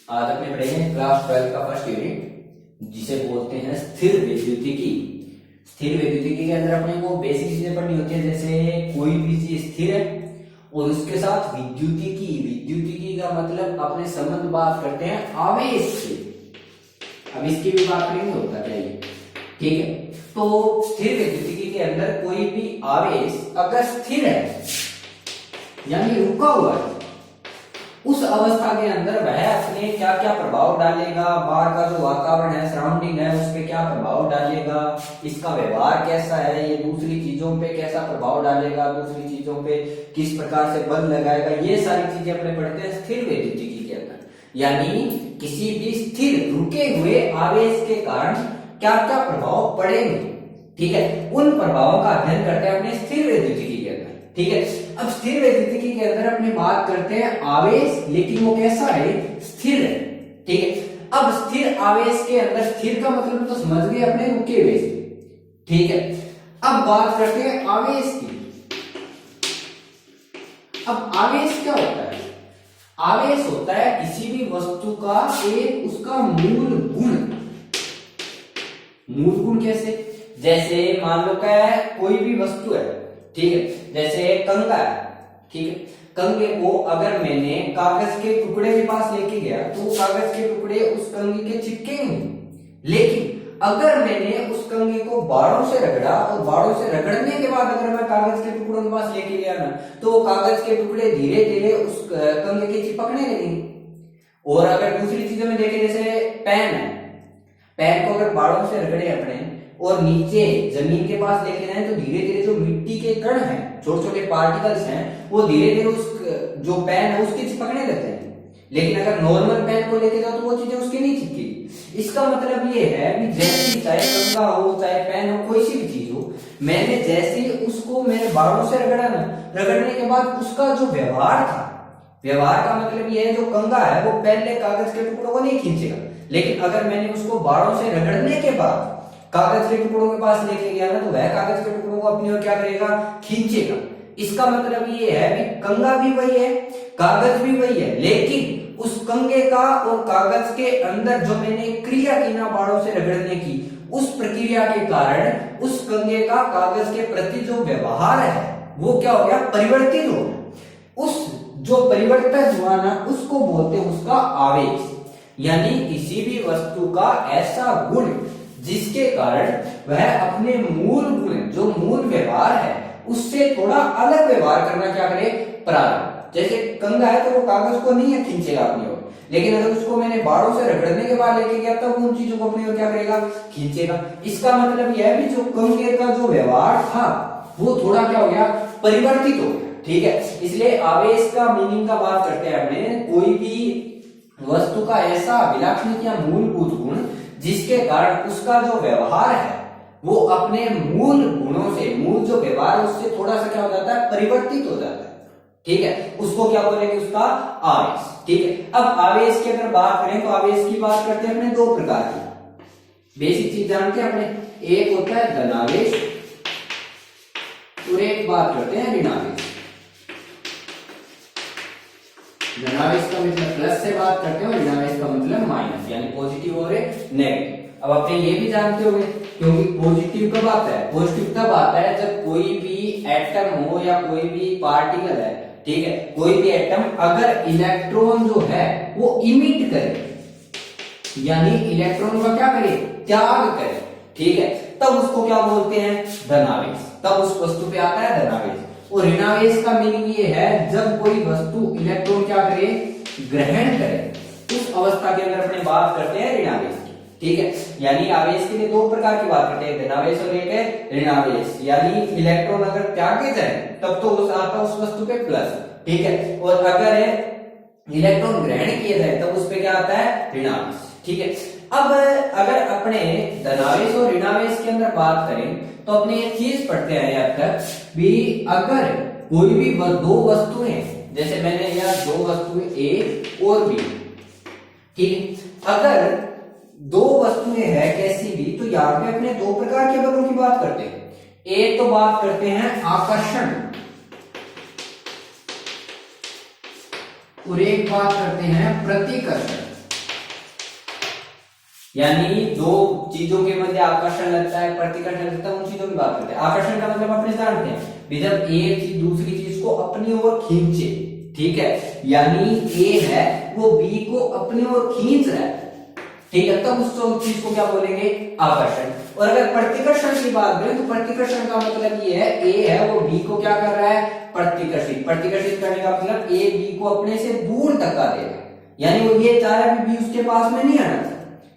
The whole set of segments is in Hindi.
आज अपने पढ़ेंगे क्लास 12 का फर्स्ट यूनिट जिसे बोलते हैं स्थिर वैद्युतिकी। स्थिर वैद्युतिकी के अंदर अपने को बेसिक चीजें पढ़नी होती है, जैसे कोई भी चीज स्थिर है और उसके साथ विद्युतिकी। विद्युतिकी का मतलब अपने संबंध बात करते हैं आवेश से। अब इसकी भी बात करेंगे, होता क्या ये, ठीक है। तो स्थिर वैद्युतिकी के अंदर कोई भी आवेश अगर स्थिर है यानी रुका हुआ है, उस अवस्था के अंदर वह अपने क्या क्या प्रभाव डालेगा, बाहर का जो वातावरण है, सराउंडिंग है, उस पे क्या प्रभाव डालेगा, इसका व्यवहार कैसा है, ये दूसरी चीजों पे कैसा प्रभाव डालेगा, दूसरी चीजों पे किस प्रकार से बल लगाएगा, ये सारी चीजें अपने पढ़ते हैं स्थिर वैद्युतिकी के अंदर। यानी किसी भी स्थिर रुके हुए आवेश के कारण क्या क्या प्रभाव पड़ेंगे, ठीक है, उन प्रभावों का अध्ययन करते हैं अपने स्थिर वैद्युतिकी के अंदर, ठीक है। अब स्थिर वैद्युतिकी के अंदर अपनी बात करते हैं आवेश, लेकिन वो कैसा है, स्थिर है, ठीक है। अब स्थिर आवेश के अंदर, स्थिर का मतलब तो समझ गए अपने, रुके हुए, ठीक है। अब बात करते हैं आवेश की। अब आवेश क्या होता है? आवेश होता है किसी भी वस्तु का एक उसका मूल गुण। मूल गुण कैसे? जैसे मान लो क्या है, कोई भी वस्तु है, ठीक है, जैसे कंगा है, ठीक है। कंगे को अगर मैंने कागज के टुकड़े के पास लेके गया तो कागज के टुकड़े उस कंगे के चिपकेंगे, लेकिन अगर मैंने उस कंगे को बाड़ों से रगड़ा और बाड़ों से रगड़ने के बाद अगर मैं कागज के टुकड़ों के पास लेके गया ना, तो कागज के टुकड़े धीरे धीरे उस कंगे के चिपकने लगेंगे। और अगर दूसरी चीजों में देखें, जैसे पेन है, पेन को अगर बाड़ों से रगड़े अपने और नीचे जमीन के पास लेके जाए तो धीरे धीरे जो मिट्टी के कण हैं, छोटे छोटे पार्टिकल्स हैं, वो धीरे धीरे उस जो पेन है उसके चिपकने लगते हैं। लेकिन अगर नॉर्मल पेन को लेके जाओ तो वो चीजें उसके नहीं चिपकेगी। इसका मतलब ये है कि जैसी, चाहे कंगा हो चाहे पेन हो, कोई सी भी चीज हो, मैंने जैसे उसको मेरे बाड़ों से रगड़ा ना, रगड़ने के बाद उसका जो व्यवहार था, व्यवहार का मतलब ये है जो कंगा है वो पहले कागज के टुकड़ों को नहीं खींचेगा, लेकिन अगर मैंने उसको बाड़ों से रगड़ने के बाद कागज के टुकड़ों के पास लेके गया ना, तो वह कागज के टुकड़ों को अपनी ओर क्या करेगा, खींचेगा। इसका मतलब ये है कि कंगा भी वही है, कागज भी वही है, लेकिन उस कंगे का और कागज के अंदर जो मैंने क्रिया की ना बाड़ों से रगड़ने की, उस प्रक्रिया के कारण उस कंगे का कागज के प्रति जो व्यवहार है वो क्या हो गया, परिवर्तित हो गया। उस जो परिवर्तन हुआ ना, उसको बोलते हैं उसका आवेश। यानी किसी भी वस्तु का ऐसा गुण जिसके कारण वह अपने मूल गुण, जो मूल व्यवहार है, उससे थोड़ा अलग व्यवहार करना क्या करे, प्रारंभ। जैसे कंगा है तो वो कागज को नहीं खींचेगा अपनी ओर, लेकिन अगर उसको मैंने बाड़ों से रगड़ने के बाद लेके गया तो उन चीजों को अपनी ओर क्या करेगा, खींचेगा। इसका मतलब यह है कि जो कंगे का जो व्यवहार था वो थोड़ा क्या हो गया, परिवर्तित हो गया, ठीक है। इसलिए आवेश का मीनिंग का बात करते हैं अपने, कोई भी वस्तु का ऐसा विलक्षण या मूलभूत गुण जिसके कारण उसका जो व्यवहार है वो अपने मूल गुणों से, मूल जो व्यवहार है उससे थोड़ा सा क्या हो जाता है, परिवर्तित हो जाता है, ठीक है। उसको क्या बोलेंगे, उसका आवेश, ठीक है। अब आवेश की अगर बात करें तो आवेश की बात करते हैं अपने दो प्रकार की। बेसिक चीज जानते हैं अपने, एक होता है धनावेश और एक बात करते हैं ऋणावेश। धनावेश का मतलब प्लस से बात करते हैं और ऋणावेश का मतलब माइनस, यानी पॉजिटिव और नेगेटिव। अब अपने ये भी जानते होंगे, क्योंकि पॉजिटिव कब आता है, पॉजिटिव तब आता है जब कोई भी एटम हो या कोई भी पार्टिकल है, ठीक है, कोई भी एटम अगर इलेक्ट्रॉन जो है वो इमिट करे, यानी इलेक्ट्रॉन का क्या करे, त्याग करे, ठीक है, तब उसको क्या बोलते हैं, धनावेश। तब उस वस्तु पे आता है धनावेश। और ऋणावेश का मीनिंग ये है जब कोई वस्तु इलेक्ट्रॉन क्या करे, ग्रहण करे, उस अवस्था के अंदर अपने बात करते हैं ऋणावेश की, ठीक है। यानी आवेश के लिए दो प्रकार की बात करते हैं, धनावेश और एक है ऋणावेश। यानी इलेक्ट्रॉन अगर त्यागे जाए तब तो उस आता उस वस्तु पे प्लस, ठीक है, और अगर इलेक्ट्रॉन ग्रहण किए जाए तब उस पे क्या आता है, ऋणावेश, ठीक है। अब अगर अपने धनावेश और ऋणावेश के अंदर बात करें तो अपने ये चीज पढ़ते हैं अब तक भी, अगर कोई भी दो वस्तुएं, जैसे मैंने यह दो वस्तुएं ए और बी, ठीक, अगर दो वस्तुएं हैं कैसी भी, तो यहाँ पे अपने दो प्रकार के बलों की बात करते हैं। एक तो बात करते हैं आकर्षण और एक बात करते हैं प्रतिकर्षण। यानी दो चीजों के मध्य आकर्षण लगता है, प्रतिकर्षण लगता है, उन चीजों की बात करते हैं। आकर्षण का मतलब अपने जानते हैं भी जब एक चीज दूसरी चीज को अपनी ओर खींचे, ठीक है, यानी ए है वो बी को अपनी ओर खींच रहा है, ठीक है, तब उस चीज को क्या बोलेंगे, आकर्षण। और अगर प्रतिकर्षण की बात करें तो प्रतिकर्षण का मतलब ये है ए है वो बी को क्या कर रहा है, प्रतिकर्षित। प्रतिकर्षित करने का मतलब ए बी को अपने से दूर धक्का दे रहा है, यानी वो ये चाह रहा है बी उसके पास में नहीं आना,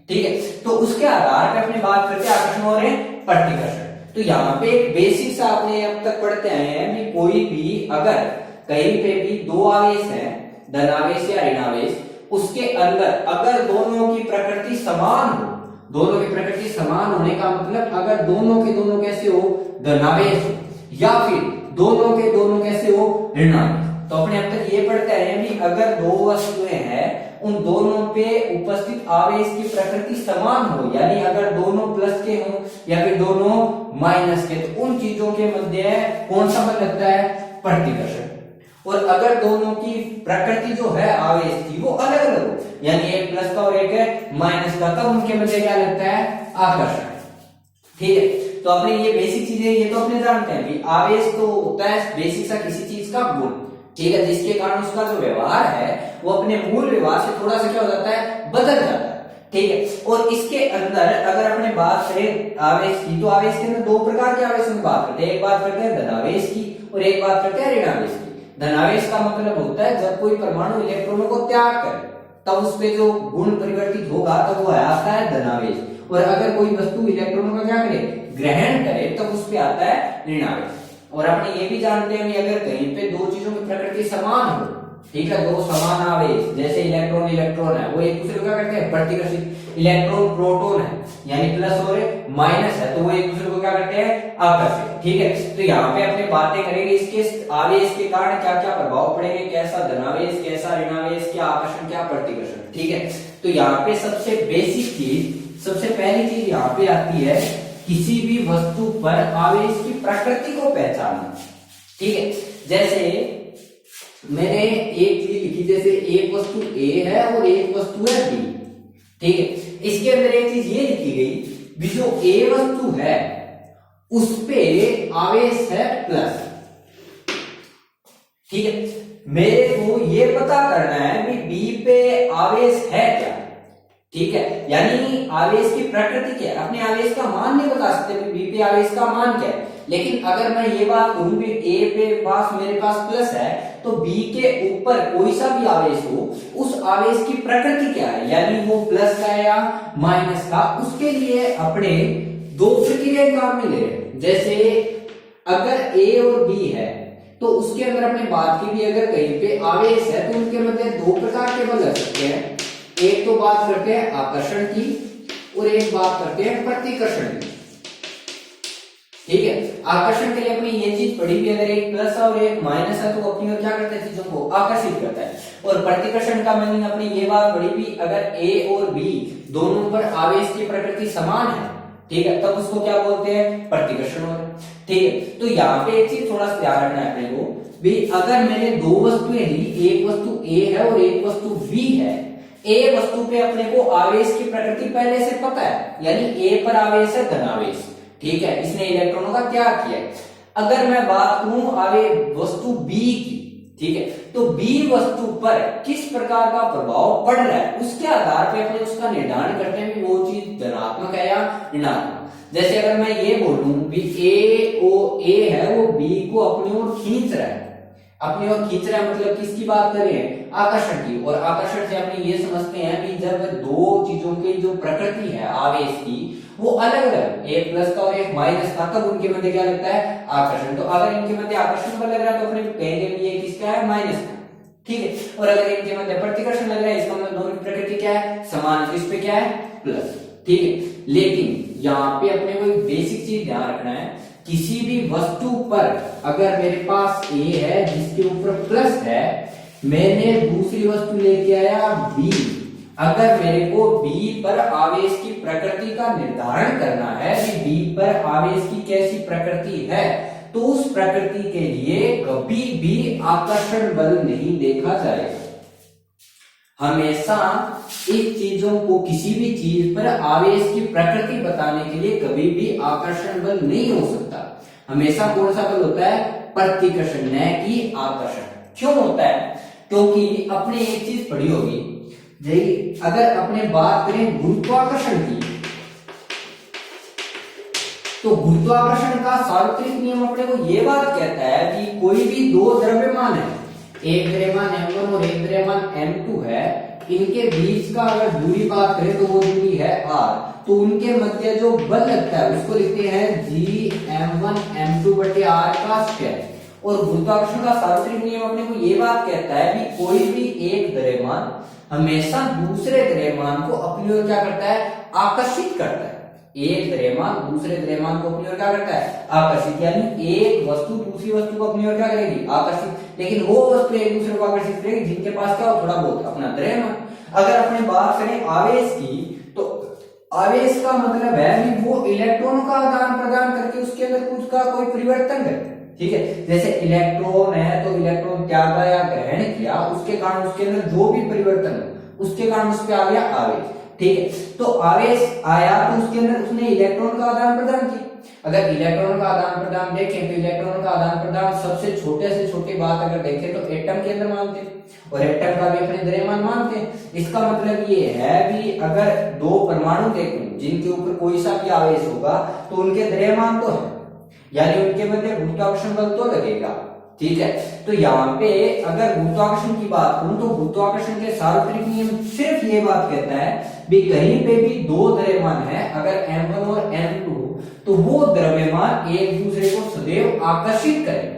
ठीक है। तो उसके आधार पर अपने बात करते हैं आकर्षण और प्रतिकर्षण। तो यहाँ पे एक बेसिक सा आपने अब तक पढ़ते आए हैं कि कोई भी अगर कहीं पे भी दो आवेश है, धनावेश या ऋणावेश, उसके अंदर अगर दोनों की प्रकृति समान हो, दोनों की प्रकृति समान होने का मतलब अगर दोनों के दोनों कैसे हो, धनावेश हो, या फिर दोनों के दोनों कैसे हो, ऋणावेश। तो अपने अब तक ये पढ़ते आए हैं कि अगर दो वस्तुएं हैं उन दोनों पे उपस्थित आवेश की प्रकृति समान हो, यानी अगर दोनों प्लस के हो या फिर दोनों माइनस के, तो उन चीजों के मध्य कौन सा बल लगता है, प्रतिकर्षण। और अगर दोनों की प्रकृति जो है आवेश की वो अलग अलग हो, यानी एक प्लस का और एक है माइनस का, तब उनके मध्य क्या लगता है, आकर्षण, ठीक है। तो अपने ये बेसिक चीजें ये तो अपने जानते हैं कि आवेश तो होता है बेसिक सा किसी चीज का गुण, ठीक है, जिसके कारण उसका जो व्यवहार है वो अपने मूल व्यवहार से थोड़ा सा क्या हो जाता है, बदल जाता है, ठीक है। और इसके अंदर अगर अपने बात करें आवेश की, तो आवेश के अंदर दो प्रकार के आवेश की बात करते हैं, एक बात करते हैं धनावेश की और एक बात करते हैं ऋणावेश की। धनावेश का मतलब होता है जब कोई परमाणु इलेक्ट्रॉनों को त्याग करे तब उस पे जो गुण परिवर्तित होगा तब वो आता है धनावेश, और अगर कोई वस्तु इलेक्ट्रॉनों का क्या करे, ग्रहण करे, तब उस पे आता है ऋणावेश। और अपने ये भी जानते हैं कि अगर कहीं पे दो चीजों की प्रकृति समान हो, ठीक है, दो समान आवेश जैसे इलेक्ट्रॉन इलेक्ट्रॉन है वो एक दूसरे को क्या करते हैं, प्रतिकर्षित। इलेक्ट्रॉन प्रोटॉन है यानी प्लस और माइनस है तो वो एक दूसरे को क्या करते हैं, आकर्षित, ठीक है। तो यहाँ पे अपने बातें करेंगे इसके आवेश के कारण क्या क्या प्रभाव पड़ेंगे, कैसा धनावेश, कैसा ऋणावेश, क्या आकर्षण, क्या प्रतिकर्षण, ठीक है। तो यहाँ पे सबसे बेसिक चीज, सबसे पहली चीज यहाँ पे आती है किसी भी वस्तु पर आवेश की प्रकृति को पहचानना, ठीक है। जैसे मैंने एक चीज लिखी, जैसे एक वस्तु ए है और एक वस्तु है बी, ठीक है। इसके अंदर एक चीज ये लिखी गई भी जो ए वस्तु है उस पे आवेश है प्लस, ठीक है। मेरे को ये पता करना है कि बी पे आवेश है क्या, ठीक है, यानी आवेश की प्रकृति क्या है। अपने आवेश का मान नहीं बता सकते बी पे आवेश का मान क्या है, लेकिन अगर मैं ये बात करूं कि ए पे पास मेरे पास प्लस है तो बी के ऊपर कोई सा भी आवेश हो उस आवेश की प्रकृति क्या है, यानी वो प्लस का या माइनस का, उसके लिए अपने दो प्रक्रियाएं काम में ले रहे हैं। जैसे अगर ए और बी है तो उसके अंदर अपने बात की भी अगर कहीं पे आवेश है तो उनके मध्य दो प्रकार के बल लग सकते हैं। एक तो बात करते हैं आकर्षण की और एक बात करते हैं प्रतिकर्षण की, ठीक है। आकर्षण के लिए अपनी ये चीज पढ़ी भी, अगर एक प्लस और एक माइनस है तो अपनी ओर क्या करता है, चीजों को आकर्षित करता है। और प्रतिकर्षण का मीनिंग अपनी ये बात पढ़ी भी, अगर ए और बी दोनों पर आवेश की प्रकृति समान है, ठीक है, तब उसको क्या बोलते हैं, प्रतिकर्षण हो रहा है, ठीक है। तो यहाँ पे एक चीज थोड़ा सा ध्यान रखना है अपने को भी, अगर मैंने दो वस्तुएं ली, एक वस्तु ए है और एक वस्तु बी है, ए वस्तु पे अपने को आवेश की प्रकृति पहले से पता है, यानी ए पर आवेश है धनावेश, ठीक है, इसने इलेक्ट्रॉनों का त्याग किया। अगर मैं बात करूं आवेश वस्तु बी की, ठीक है, तो बी वस्तु पर किस प्रकार का प्रभाव पड़ रहा है उसके आधार पे अपने उसका निर्धारण करते हैं कि वो चीज धनात्मक है या ऋणात्मक। जैसे अगर मैं ये बोलूं भी ए है वो बी को अपनी ओर खींच रहा है, अपनी ओर खींच रहा है मतलब किसकी बात कर रहे हैं, आकर्षण की। और आकर्षण से अपने ये समझते हैं कि जब दो चीजों की जो प्रकृति है आवेश की वो अलग अलग, एक प्लस का और एक माइनस का, तब उनके मध्य क्या लगता है, आकर्षण। तो अगर इनके मध्य आकर्षण बल लग रहा है तो अपने कहेंगे भी ये किसका है, माइनस का, ठीक है। और अगर इनके मध्य प्रतिकर्षण लग रहा है इसका मतलब दोनों की प्रकृति क्या है, समान, तो इस पे क्या है, प्लस, ठीक है। लेकिन यहाँ पे अपने को एक बेसिक चीज ध्यान रखना है, किसी भी वस्तु पर अगर मेरे पास ए है जिसके ऊपर प्लस है, मैंने दूसरी वस्तु लेके आया बी, अगर मेरे को बी पर आवेश की प्रकृति का निर्धारण करना है कि बी पर आवेश की कैसी प्रकृति है, तो उस प्रकृति के लिए कभी भी आकर्षण बल नहीं देखा जाएगा, हमेशा इस चीजों को किसी भी चीज पर आवेश की प्रकृति बताने के लिए कभी भी आकर्षण बल नहीं हो सकता। हमेशा कौन सा बल होता है? प्रतिकर्षण, न कि आकर्षण। क्यों होता है? क्योंकि अपने एक चीज पढ़ी होगी, अगर अपने बात करें गुरुत्वाकर्षण की, तो गुरुत्वाकर्षण का सार्वत्रिक नियम अपने को यह बात कहता है कि कोई भी दो द्रव्यमान है, एक द्रव्यमान m1 और एक द्रव्यमान m2 है, इनके बीच का अगर दूरी बात करें तो वो दूरी है r, तो उनके मध्य जो बल लगता है उसको लिखते हैं Gm1 m2 बटे r का स्क्वायर। और गुरुत्वाकर्षण का सार्वत्रिक नियम अपने को ये बात कहता है कि कोई भी एक द्रव्यमान हमेशा दूसरे द्रव्यमान को अपनी ओर क्या करता है? आकर्षित करता है। एक द्रव्यमान दूसरे द्रव्यमान को अपनी ओर क्या करता है? आकर्षित। यानी एक वस्तु दूसरी वस्तु को अपनी ओर क्या करेगी? आकर्षित। लेकिन वो वस्तु एक दूसरे को आकर्षित करेगी जिनके पास क्या हो? थोड़ा बहुत अपना द्रव्यमान। अगर अपने बात करें आवेश की, तो आवेश का मतलब है कि वो इलेक्ट्रॉन का आदान प्रदान करके उसके अंदर कुछ का कोई परिवर्तन करे। ठीक है, जैसे इलेक्ट्रॉन है तो इलेक्ट्रॉन त्यागा या ग्रहण किया, उसके कारण उसके अंदर जो भी परिवर्तन हो उसके कारण उस पर आ गया आवेश। ठीक है, तो आवेश आया तो उसके अंदर उसने इलेक्ट्रॉन का आदान प्रदान किया। अगर इलेक्ट्रॉन का आदान प्रदान देखें तो इलेक्ट्रॉन का आदान प्रदान सबसे छोटे से छोटी बात अगर देखें तो एटम के अंदर मानते हैं, और एटम का भी अपने द्रव्यमान मानते हैं। इसका मतलब ये है कि अगर दो परमाणु देखें जिनके ऊपर कोई सा भी आवेश होगा तो उनके द्रव्यमान तो है, यानी उनके मध्य गुरुत्वाकर्षण बल तो लगेगा। ठीक है, तो यहाँ पे अगर गुरुत्वाकर्षण की बात करूं तो गुरुत्वाकर्षण के सार्वत्रिक नियम सिर्फ ये बात कहता है भी कहीं पे भी दो द्रव्यमान है, अगर m1 और m2, तो वो द्रव्यमान एक दूसरे को सदैव आकर्षित करें।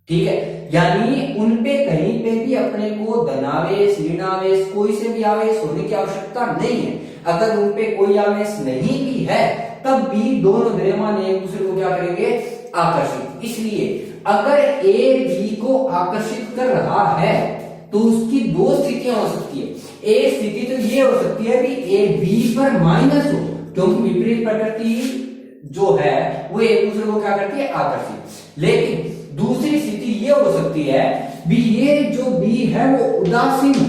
ठीक है, यानी उनपे कहीं पे भी अपने को धनावेश ऋणावेश कोई से भी आवेश होने की आवश्यकता नहीं है। अगर उनपे कोई आवेश नहीं भी है तब भी दोनों द्रव्यमान एक दूसरे को क्या करेंगे? आकर्षित। इसलिए अगर ए बी को आकर्षित कर रहा है तो उसकी दो स्थितियां हो सकती है। एक स्थिति तो ये हो सकती है कि ए बी पर माइनस हो, क्योंकि विपरीत प्रकृति जो है वो एक दूसरे को क्या करती है? आकर्षित। लेकिन दूसरी स्थिति ये हो सकती है भी ये जो बी है वो उदासीन हो।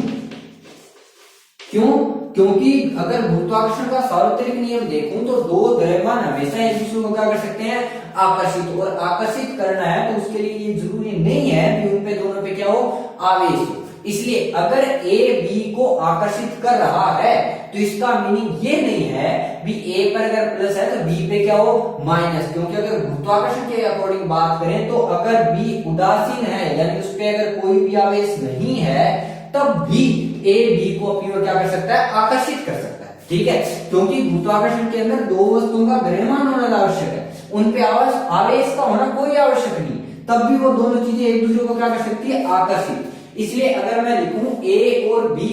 क्यों? क्योंकि अगर गुरुत्वाकर्षण का सार्वत्रिक नियम देखूं तो दो द्रव्यमान हमेशा एक दूसरे को क्या कर सकते हैं? आकर्षित। और आकर्षित करना है तो उसके लिए ये जरूरी नहीं है कि उन पे दोनों पे क्या हो? आवेश हो। इसलिए अगर ए बी को आकर्षित कर रहा है तो इसका मीनिंग ये नहीं है भी ए पर अगर प्लस है तो बी पे क्या हो? माइनस। क्योंकि अगर गुरुत्वाकर्षण के अकॉर्डिंग बात करें तो अगर बी उदासीन है यानी उस पे अगर कोई भी आवेश नहीं है तब भी ए बी को अपनी ओर क्या कर सकता है? आकर्षित कर सकता है। ठीक है, क्योंकि गुरुत्वाकर्षण के अंदर दो वस्तुओं का द्रव्यमान होना आवश्यक है, उन पे आवेश का होना कोई आवश्यक नहीं, तब भी वो दोनों चीजें एक दूसरे को क्या कर सकती है? आकर्षित। इसलिए अगर मैं लिखूं ए और बी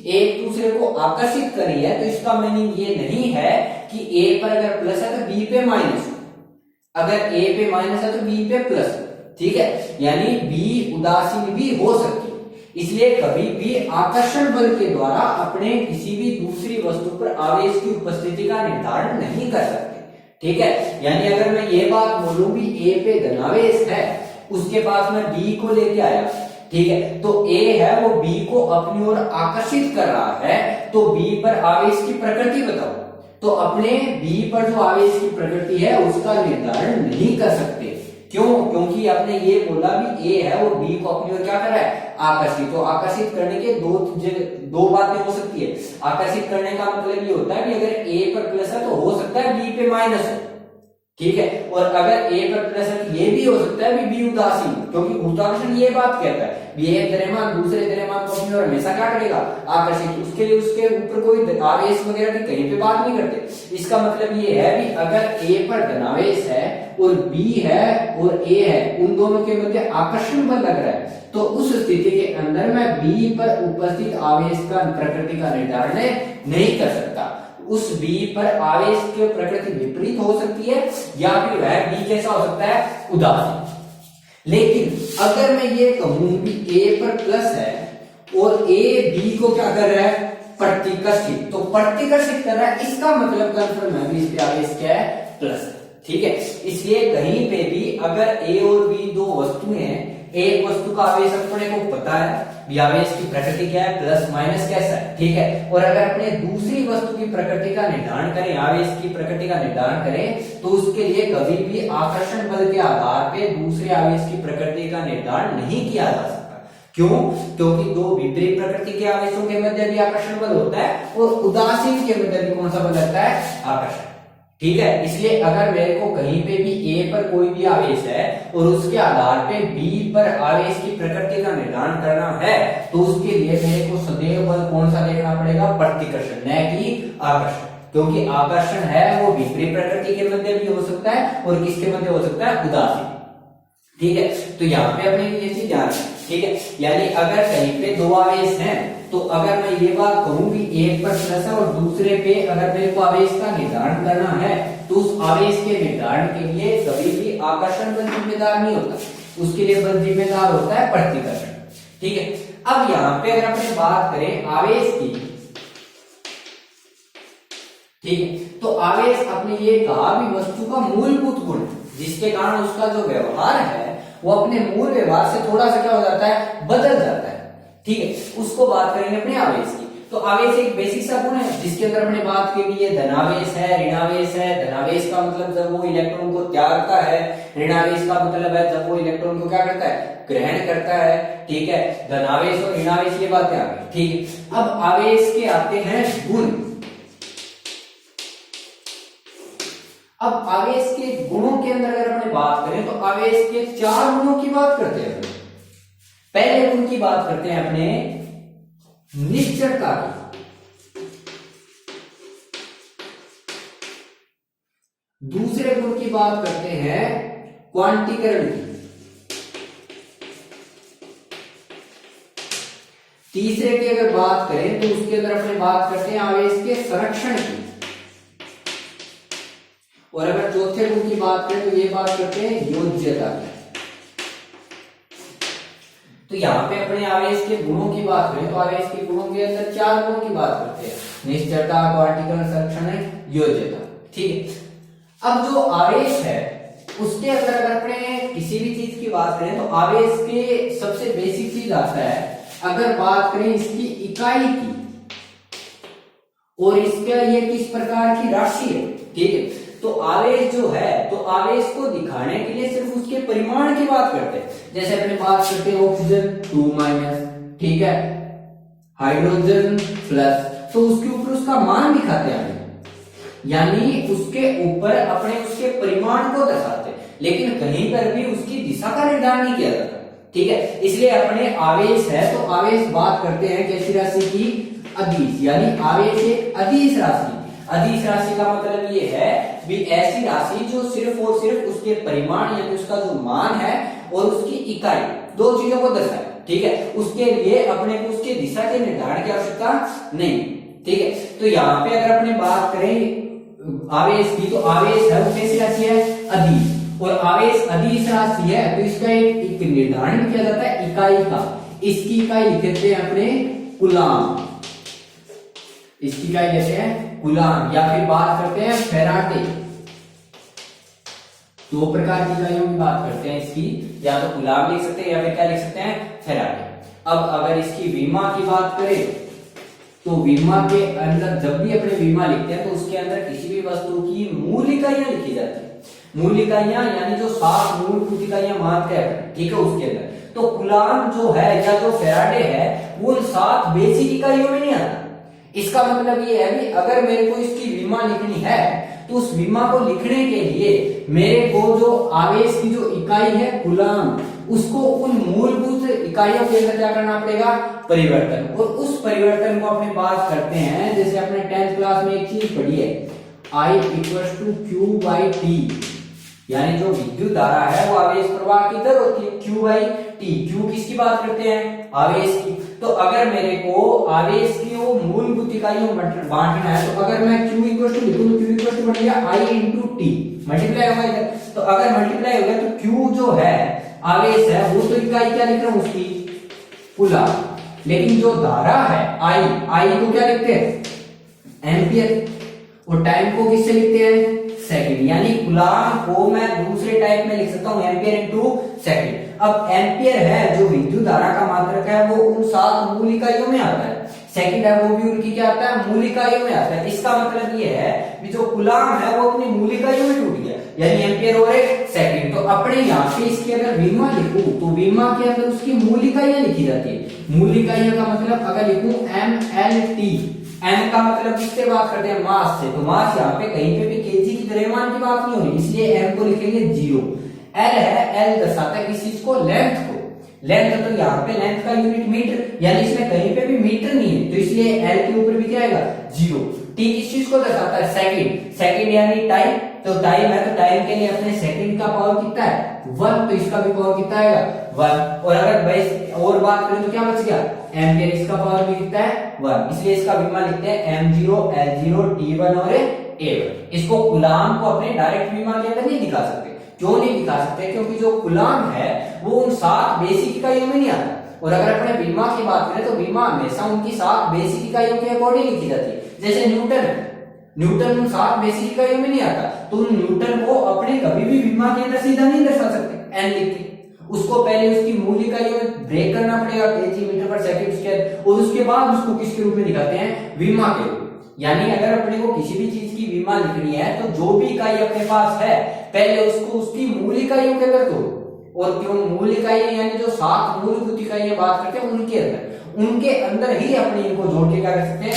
एक दूसरे को आकर्षित कर रही है तो इसका मीनिंग ये नहीं है कि ए पर अगर प्लस है तो बी पे माइनस, अगर ए पे माइनस है तो बी पे प्लस। ठीक है, यानी बी उदासीन भी हो सकती है। इसलिए कभी भी आकर्षण बल के द्वारा अपने किसी भी दूसरी वस्तु पर आवेश की उपस्थिति का निर्धारण नहीं कर सकते। ठीक है, यानी अगर मैं ये बात बोलूं भी ए पे धनावेश है, उसके पास मैं बी को लेके आया, ठीक है, तो ए है वो बी को अपनी ओर आकर्षित कर रहा है, तो बी पर आवेश की प्रकृति बताओ, तो अपने बी पर जो आवेश की प्रकृति है उसका निर्धारण नहीं कर सकते। क्यों? क्योंकि आपने ये बोला भी ए है वो बी को अपनी ओर क्या कर रहा है? आकर्षित। तो आकर्षित करने के दो बातें हो सकती है। आकर्षित करने का मतलब ये होता है कि अगर ए पर प्लस है तो हो सकता है बी पे माइनस हो। ठीक है, और अगर ए पर प्लस है तो ये भी हो सकता है बी उदासीन, क्योंकि गुरुत्वाकर्षण ये बात कहता है भी एक द्रव्यमान दूसरे द्रव्यमान को अपनी ओर हमेशा क्या करेगा? आकर्षित। उसके लिए उसके ऊपर कोई आवेश वगैरह की कहीं पे बात नहीं करते। इसका मतलब ये है भी अगर ए पर धनावेश है और बी है और ए है, उन दोनों के मध्य आकर्षण बल लग रहा है, तो उस स्थिति के अंदर मैं बी पर उपस्थित आवेश का प्रकृति का निर्धारण नहीं कर सकता। उस बी पर आवेश की प्रकृति विपरीत हो सकती है या फिर वह बी कैसा हो सकता है? उदासीन। लेकिन अगर मैं ये कहूं भी ए पर प्लस है और ए बी को क्या कर रहा है? प्रतिकर्षित। तो प्रतिकर्षित कर रहा है, इसका मतलब कंफर्म है इस पे आवेश क्या है? प्लस। ठीक है, इसलिए कहीं पे भी अगर ए और बी दो वस्तुएं हैं, एक वस्तु का आवेश अपने को पता है भी आवेश की प्रकृति क्या है, प्लस माइनस कैसा है, ठीक है। और अगर अपने दूसरी वस्तु की प्रकृति का निर्धारण करें, आवेश की प्रकृति का निर्धारण करें, तो उसके लिए कभी भी आकर्षण बल के आधार पे दूसरे आवेश की प्रकृति का निर्धारण नहीं किया जा सकता। क्यों? क्योंकि दो विपरीत प्रकृति के आवेशों के मध्य भी आकर्षण बल होता है और उदासीन के मध्य भी कौन सा बल लगता है, आकर्षण, ठीक है। इसलिए अगर मेरे को कहीं पे भी ए पर कोई भी आवेश है और उसके आधार पे बी पर आवेश की प्रकृति का निर्धारण करना है, तो उसके लिए मेरे को सदैव बल कौन सा देखना पड़ेगा, प्रतिकर्षण, न कि आकर्षण। क्योंकि आकर्षण है वो विपरीत प्रकृति के मध्य भी हो सकता है और किसके मध्य हो सकता है, उदासीन, ठीक है। तो यहाँ पे अपने ये चीज ध्यान रखें, ठीक है। यानी अगर कहीं पे दो आवेश हैं, तो अगर मैं ये बात कहूं भी एक पर प्लस है और दूसरे पे अगर मेरे को आवेश का निर्धारण करना है, तो उस आवेश के निर्धारण के लिए कभी भी आकर्षण बल जिम्मेदार नहीं होता, उसके लिए बल जिम्मेदार होता है प्रतिकर्षण, ठीक है। अब यहाँ पे अगर अपने बात करें आवेश की, ठीक है, तो आवेश अपने ये कहा भी वस्तु का मूलभूत गुण, जिसके कारण उसका जो व्यवहार है वो अपने मूल व्यवहार से थोड़ा सा क्या हो जाता है, बदल जाता है, ठीक है। उसको बात करेंगे अपने आवेश की। तो आवेश एक बेसिक सा गुण है जिसके अंदर अपने बात की भी ये धनावेश है, ऋणावेश है। धनावेश का मतलब जब वो इलेक्ट्रॉन को त्यागता है, ऋणावेश का मतलब है जब वो इलेक्ट्रॉन को क्या करता है, ग्रहण करता है, ठीक है। धनावेश और ऋणावेश ये बातें आ गई, ठीक है। अब आवेश के आते हैं गुण। अब आवेश के गुणों के अंदर अगर अपने बात करें तो आवेश के 4 गुणों की बात करते हैं। पहले गुण की बात करते हैं अपने निश्चलता की, दूसरे गुण की बात करते हैं क्वांटीकरण की, तीसरे की अगर बात करें तो उसके अंदर अपने बात करते हैं आवेश के संरक्षण की, और अगर चौथे गुण की बात करें तो ये बात करते हैं योज्यता की। तो यहाँ पे अपने आवेश के गुणों की बात करें तो आवेश के गुणों के अंदर 4 गुणों की बात करते हैं, निश्चलता, क्वांटीकरण, संरक्षण, योज्यता, ठीक है। अब जो आवेश है उसके अंदर अगर अपने किसी भी चीज की बात करें तो आवेश के सबसे बेसिक चीज आता है, अगर बात करें इसकी इकाई की और इसका ये किस प्रकार की राशि है, ठीक है। तो आवेश जो है, तो आवेश को दिखाने के लिए सिर्फ उसके परिमाण की बात करते हैं। जैसे अपने बात करते हैं ऑक्सीजन 2-, ठीक है, हाइड्रोजन प्लस, तो उसके ऊपर उसका मान दिखाते हैं, यानी उसके ऊपर अपने उसके परिमाण को दर्शाते हैं, लेकिन कहीं पर भी उसकी दिशा का निर्धारण नहीं किया जाता, ठीक है। इसलिए अपने आवेश है तो आवेश बात करते हैं कैसी राशि की, अदिश, यानी आवेश एक अदिश राशि। अदिश राशि का मतलब ये है भी ऐसी राशि जो सिर्फ और सिर्फ उसके परिमाण यानी उसका जो मान है और उसकी इकाई, दो चीजों को दर्शाए, ठीक है। उसके लिए अपने को उसके दिशा के निर्धारण की आवश्यकता नहीं, ठीक है। तो यहाँ पे अगर अपने बात करें आवेश की, तो आवेश है वो कैसी राशि है, अदिश, और आवेश अदिश राशि है तो इसका एक निर्धारण किया जाता है इकाई का। इसकी इकाई लिखते हैं अपने कूलाम, इसकी इकाई लेते हैं कूलाम, या फिर बात करते हैं फैराडे। 2 प्रकार की इकाइयों की बात करते हैं इसकी, या तो कूलाम लिख सकते हैं या फिर क्या लिख सकते हैं, फैराडे। अब अगर इसकी विमा की बात करें तो विमा के अंदर जब भी अपने विमा लिखते हैं तो उसके अंदर किसी भी वस्तु की मूल इकाइयां लिखी जाती है। मूल इकाइयां यानी जो 7 मूलभूत इकाइयां मानते हैं, ठीक है, उसके अंदर। तो कूलाम जो है या जो फैराडे है वो 7 बेसिक इकाइयों में नहीं आता। इसका मतलब ये है कि अगर मेरे को इसकी विमा लिखनी है तो उस विमा को लिखने के लिए मेरे को जो आवेश की जो इकाई है कूलाम, उसको उन मूलभूत इकाइयों के अंदर क्या करना पड़ेगा, परिवर्तन। और उस परिवर्तन को अपने बात करते हैं, जैसे अपने 10th क्लास में एक चीज पढ़ी है, I = Q/T, यानी जो विद्युत धारा है वो आवेश प्रवाह की दर होती है, Q/T। Q किसकी बात करते हैं, आवेश की। तो अगर मेरे को आवेश की वो मूलभूत इकाइयों में बांटना है तो अगर मैं Q लिखूं तो Q बन गया I × T, मल्टीप्लाई होगा इधर। तो अगर मल्टीप्लाई हो गया तो Q जो है आवेश है वो तो इकाई क्या लिख रहा हूं उसकी, कूलाम, लेकिन जो धारा है I को क्या लिखते हैं, एम्पियर, और टाइम को किससे लिखते हैं, सेकंड, यानी कूलाम को मैं दूसरे टाइप में लिख सकता हूं एम्पियर इनटू सेकंड। अब एम्पियर है जो विद्युत धारा का मात्रक है वो उन 7 मूल इकाइयों में आता है, सेकंड है वो भी उनकी क्या आता है, मूल इकाइयों में आता है। इसका मतलब ये है कि जो कूलाम है वो अपनी मूल इकाइयों में टूट गया, यानी एम्पियर और एक सेकंड। तो अपने यहाँ पे इसकी अगर विमा लिखूं तो विमा के अंदर उसकी मूल इकाइयां लिखी जाती है। मूल इकाइयों का मतलब अगर लिखूं mLt, m का मतलब किससे बात करते हैं, मास से, तो मास यहाँ पे कहीं पे भी केजी की द्रव्यमान की बात नहीं होनी, इसलिए m को लिखेंगे 0। l है, l दर्शाता है किस चीज को, लेंथ को। लेंथ तो यहाँ पे लेंथ का यूनिट मीटर, यानी इसमें कहीं पे भी मीटर नहीं है, तो इसलिए l के ऊपर भी क्या आएगा, 0। t किस चीज को दर्शाता है, सेकंड, सेकंड यानी टाइम, तो टाइम है तो टाइम के लिए अपने सेकंड का पावर कितना है, 1, तो इसका भी पावर कितना आएगा, 1। और अगर बस और बात करें तो क्या बच गया, एम्पियर, इसका पावर भी कितना है, 1, इसलिए इसका विमा लिखते हैं m0 l0 t1 और a1। इसको कूलाम को अपने डायरेक्ट विमा के अंदर नहीं दिखा सकते। क्यों नहीं दिखा सकते, क्योंकि जो कूलाम है वो उन 7 बेसिक इकाइयों में नहीं आता। और अगर अपने विमा की बात करें तो विमा हमेशा उनकी 7 बेसिक इकाइयों के अकॉर्डिंग लिखी जाती है। जैसे न्यूटन उन 7 बेसिक इकाइयों में नहीं आता, तो न्यूटन को अपने कभी भी विमा के अंदर सीधा नहीं दर्शा सकते एन लिख के, उसको पहले उसकी मूल इकाइयों में ब्रेक करना पड़ेगा, केजी मीटर पर सेकंड स्क्वायर, और उसके बाद उसको किसके रूप में दिखाते हैं, विमा के रूप। यानी अगर अपने को किसी भी चीज की विमा लिखनी है तो जो भी इकाई अपने पास है पहले उसको उसकी मूल इकाइयों के अंदर दो, और क्यों मूल इकाई यानी जो 7 मूलभूत इकाइयां बात करते हैं उनके अंदर ही अपने इनको जोड़ के क्या कर सकते हैं,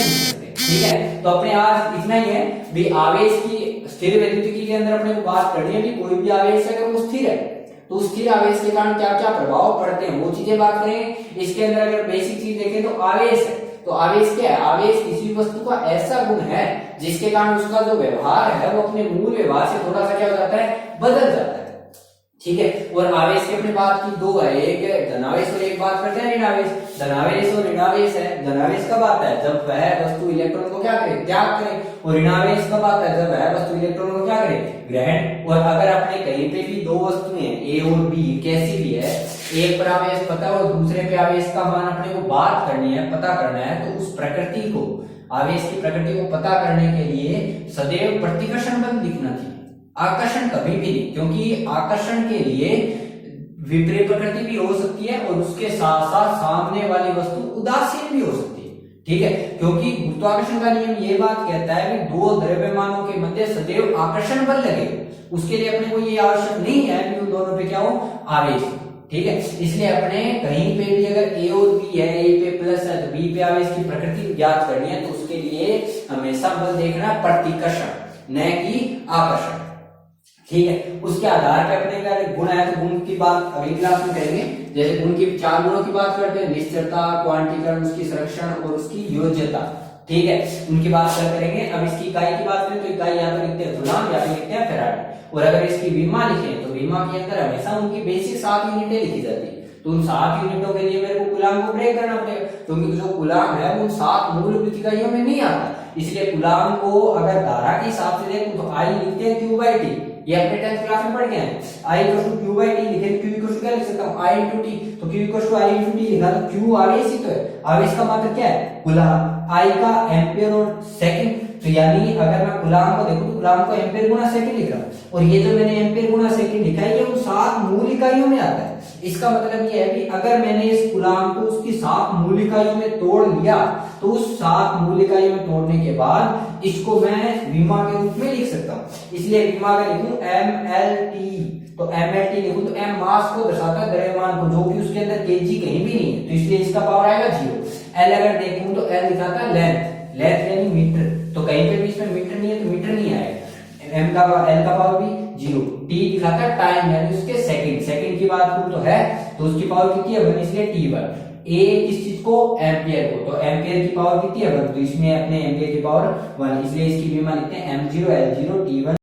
ठीक है। तो अपने आज इतना ही है भी, आवेश की स्थिर विद्युतिकी के अंदर अपने को बात करनी है भी कोई भी आवेश अगर वो स्थिर है तो स्थिर आवेश के कारण क्या क्या प्रभाव पड़ते हैं वो चीजें बात करेंगे। इसके अंदर अगर बेसिक चीज देखें तो आवेश है, तो आवेश क्या है, आवेश किसी वस्तु का ऐसा गुण है जिसके कारण उसका जो व्यवहार है वो अपने मूल व्यवहार से थोड़ा सा क्या हो जाता है, बदल जाता है, ठीक है। और आवेश की अपने बात की 2 है, एक धनावेश और एक बात करते हैं ऋणावेश। धनावेश और ऋणावेश है, धनावेश कब आता है, जब वह वस्तु इलेक्ट्रॉन को क्या करे, त्याग करे, और ऋणावेश कब आता है, जब वह वस्तु इलेक्ट्रॉन को क्या करे, ग्रहण। और अगर अपने कहीं पे भी 2 वस्तुएं ए और बी कैसी भी है, एक पर आवेश पता है और दूसरे पे आवेश का मान अपने को बात करनी है, पता करना है, तो उस प्रकृति को, आवेश की प्रकृति को पता करने के लिए सदैव प्रतिकर्षण बल दिखना चाहिए, आकर्षण कभी भी नहीं, क्योंकि आकर्षण के लिए विपरीत प्रकृति भी हो सकती है और उसके साथ साथ सामने वाली वस्तु उदासीन भी हो सकती है, ठीक है। क्योंकि गुरुत्वाकर्षण का नियम ये बात कहता है कि 2 द्रव्यमानों के मध्य सदैव आकर्षण बल लगे, उसके लिए अपने को ये आवश्यक नहीं है कि उन दोनों पे क्या हो, आवेश, ठीक है। इसलिए अपने कहीं पे भी अगर ए और बी है, ए पे प्लस है तो बी पे आवेश की प्रकृति ज्ञात करनी है, तो उसके लिए हमेशा बल देखना प्रतिकर्षण न कि आकर्षण, ठीक है। उसके आधार पर अपने का गुण है तो गुण की बात अगली क्लास में करेंगे। जैसे गुण की 4 गुणों की बात करते हैं, निश्चलता, क्वांटीकरण, उसकी संरक्षण और उसकी योज्यता, ठीक है, उनकी बात करेंगे। अब इसकी इकाई की बात करें तो इकाई या तो लिखते हैं कूलाम या फिर लिखते हैं फैराड, और अगर इसकी विमा लिखें तो विमा के अंदर हमेशा उनकी बेसिक 7 यूनिटें लिखी जाती है, तो उन 7 यूनिटों के लिए मेरे को कूलाम को ब्रेक करना पड़ेगा, क्योंकि जो कूलाम है वो 7 मूलभूत इकाइयों में नहीं आता। इसलिए कूलाम को अगर धारा के हिसाब से देखूं तो आई लिखते हैं Q/T, ये अपने 10th क्लास में पढ़ गए हैं। I = Q/T लिखे, Q = क्या लिख सकता हूं, I × T, तो Q = I × T लिखा तो Q आवेश ही तो है, आवेश का मात्रक क्या है, कूलाम, I का एम्पियर और सेकंड, तो यानी अगर मैं कूलाम को देखूं तो कूलाम को एम्पियर गुणा सेकंड लिख रहा हूं, और ये जो मैंने एम्पियर गुणा सेकंड लिखा है ये उन 7 मूल इकाइयों में आता है। इसका मतलब ये है कि अगर मैंने इस कूलाम को उसकी 7 मूल इकाइयों में तोड़ लिया तो उस 7 मूल इकाइयों में तोड़ने के बाद इसको मैं विमा के रूप में लिख सकता हूं। इसलिए विमा का लिखूं mLt, तो mLt लिखूं तो m मास को दर्शाता है द्रव्यमान को, जो कि उसके अंदर केजी कहीं भी नहीं है, तो इसलिए इसका पावर आएगा 0। l अगर देखूं तो l दिखाता है लेंथ, लेंथ यानी मीटर, तो कहीं पे भी इसमें मीटर नहीं है तो मीटर नहीं आएगा। m का l का पावर भी 0। t दिखाता है टाइम यानी उसके सेकंड, सेकंड की बात करूं तो है तो उसकी पावर कितनी है 1, इसलिए t1। a किस चीज को, एम्पियर को, तो एम्पियर की पावर कितनी है 1, तो इसमें अपने एम्पियर की पावर 1, इसलिए इसकी विमा लिखते हैं m0 l0 t1।